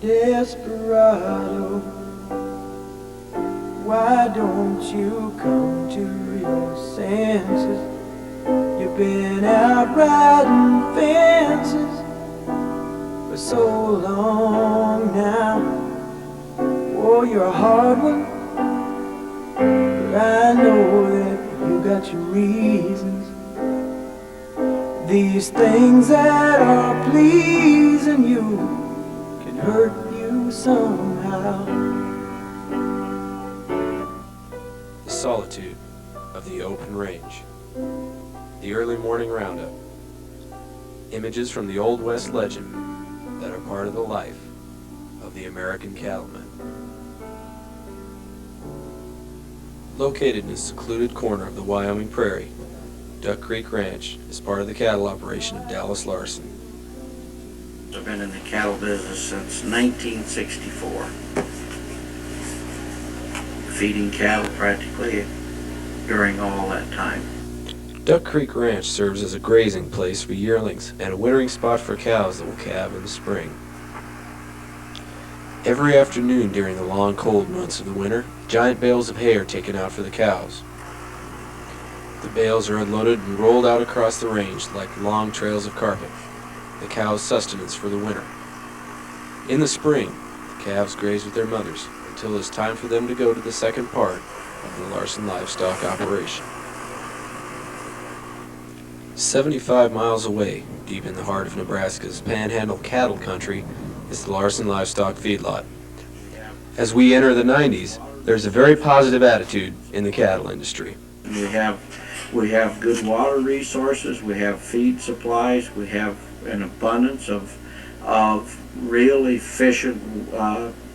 Desperado, why don't you come to your senses? You've been out riding fences for so long now. Oh, you're a hard one, but I know that you got your reasons. These things that are pleasing you can hurt you somehow. The solitude of the open range. The early morning roundup. Images from the Old West legend that are part of the life of the American cattleman. Located in a secluded corner of the Wyoming prairie, Duck Creek Ranch is part of the cattle operation of Dallas Larson. I've been in the cattle business since 1964. Feeding cattle practically during all that time. Duck Creek Ranch serves as a grazing place for yearlings and a wintering spot for cows that will calve in the spring. Every afternoon during the long cold months of the winter, giant bales of hay are taken out for the cows. The bales are unloaded and rolled out across the range like long trails of carpet, the cows' sustenance for the winter. In the spring, the calves graze with their mothers until it is time for them to go to the second part of the Larson livestock operation. 75 miles away, deep in the heart of Nebraska's panhandle cattle country, is the Larson Livestock Feedlot. As we enter the 90s, there's a very positive attitude in the cattle industry. We have good water resources, we have feed supplies, we have an abundance of real efficient,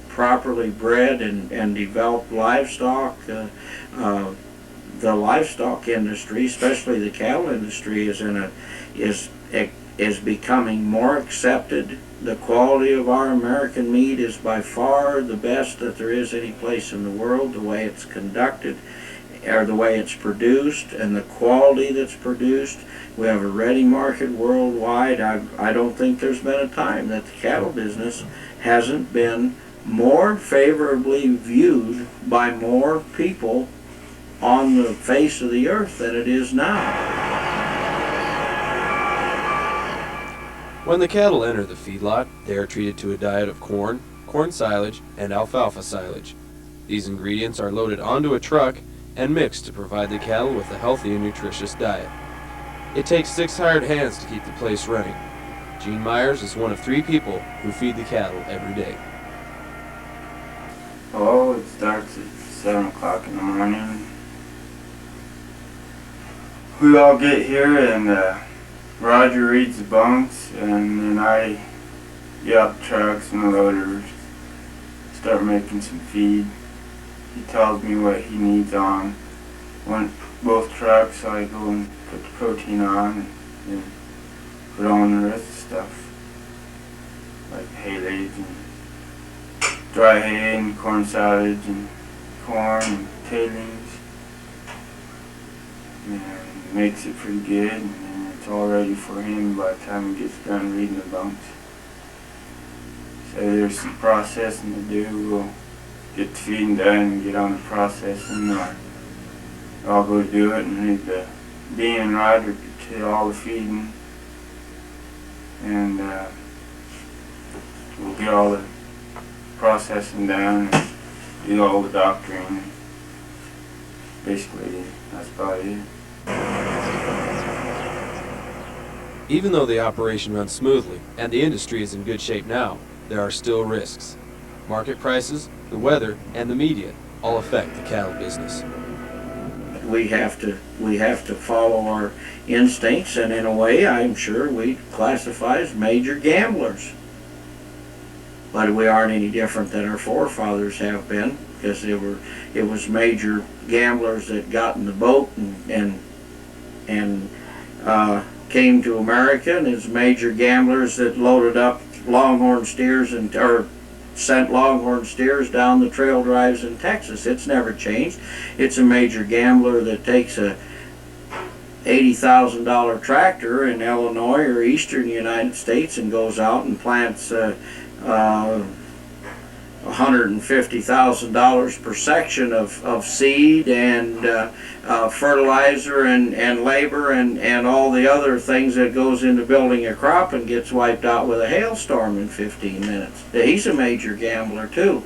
properly bred and developed livestock. The livestock industry, especially the cattle industry, is becoming more accepted. The quality of our American meat is by far the best that there is any place in the world. The way it's conducted, or the way it's produced, and the quality that's produced. We have a ready market worldwide. I don't think there's been a time that the cattle business hasn't been more favorably viewed by more people on the face of the earth than it is now. When the cattle enter the feedlot, they are treated to a diet of corn, corn silage, and alfalfa silage. These ingredients are loaded onto a truck and mixed to provide the cattle with a healthy and nutritious diet. It takes 6 hired hands to keep the place running. Gene Myers is one of 3 people who feed the cattle every day. Oh, it starts at 7 o'clock in the morning. We all get here and Roger reads the bunks, and then I get out the trucks and the loaders, start making some feed. He tells me what he needs on both trucks, so I go and put the protein on and put on the rest of the stuff, like hay lays and dry hay and corn silage and corn and tailings, and makes it pretty good, and then it's all ready for him by the time he gets done reading the bunks. So there's some processing to do. We'll get the feeding done and get on the processing, or I'll go do it and leave Dean and Roger to all the feeding, and we'll get all the processing done and do all the doctoring. Basically, that's about it. Even though the operation runs smoothly and the industry is in good shape now, there are still risks. Market prices, the weather, and the media all affect the cattle business. We have to follow our instincts, and in a way, I'm sure we classify as major gamblers. But we aren't any different than our forefathers have been, because it was major gamblers that got in the boat and came to America, and it's major gamblers that loaded up longhorn steers or sent longhorn steers down the trail drives in Texas. It's never changed. It's a major gambler that takes a $80,000 tractor in Illinois or eastern United States and goes out and plants $150,000 per section of seed and fertilizer and labor and all the other things that goes into building a crop, and gets wiped out with a hailstorm in 15 minutes. He's a major gambler too.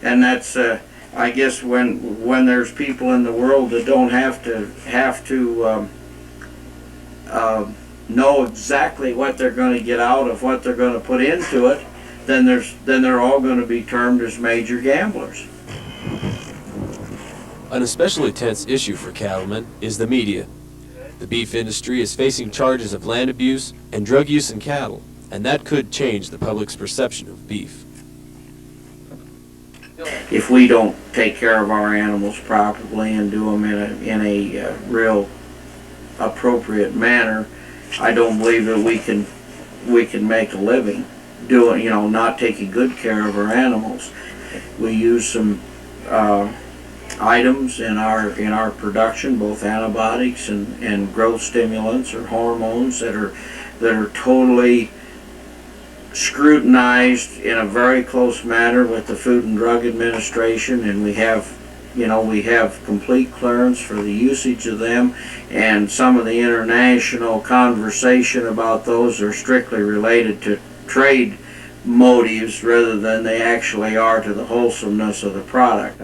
And that's, I guess, when there's people in the world that don't have to know exactly what they're going to get out of what they're going to put into it, then they're all going to be termed as major gamblers. An especially tense issue for cattlemen is the media. The beef industry is facing charges of land abuse and drug use in cattle, and that could change the public's perception of beef. If we don't take care of our animals properly and do them in a real appropriate manner, I don't believe that we can make a living doing, not taking good care of our animals. We use some items in our production, both antibiotics and growth stimulants or hormones that are totally scrutinized in a very close manner with the Food and Drug Administration, and we have complete clearance for the usage of them, and some of the international conversation about those are strictly related to trade motives rather than they actually are to the wholesomeness of the product.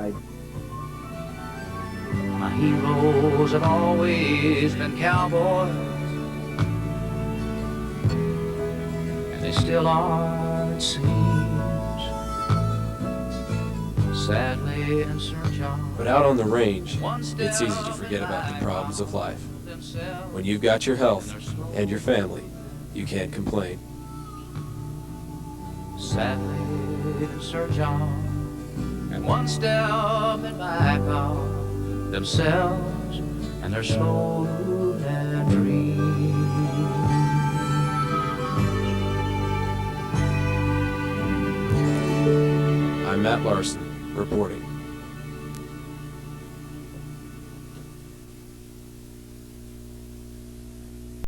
My heroes have always been cowboys, and they still are, it seems, sadly in search of. But out on the range, it's easy to forget about the problems of life. When you've got your health and your family, you can't complain. Sadly in search of, and one step in back of themselves and their slow moving dreams. I'm Matt Larson, reporting.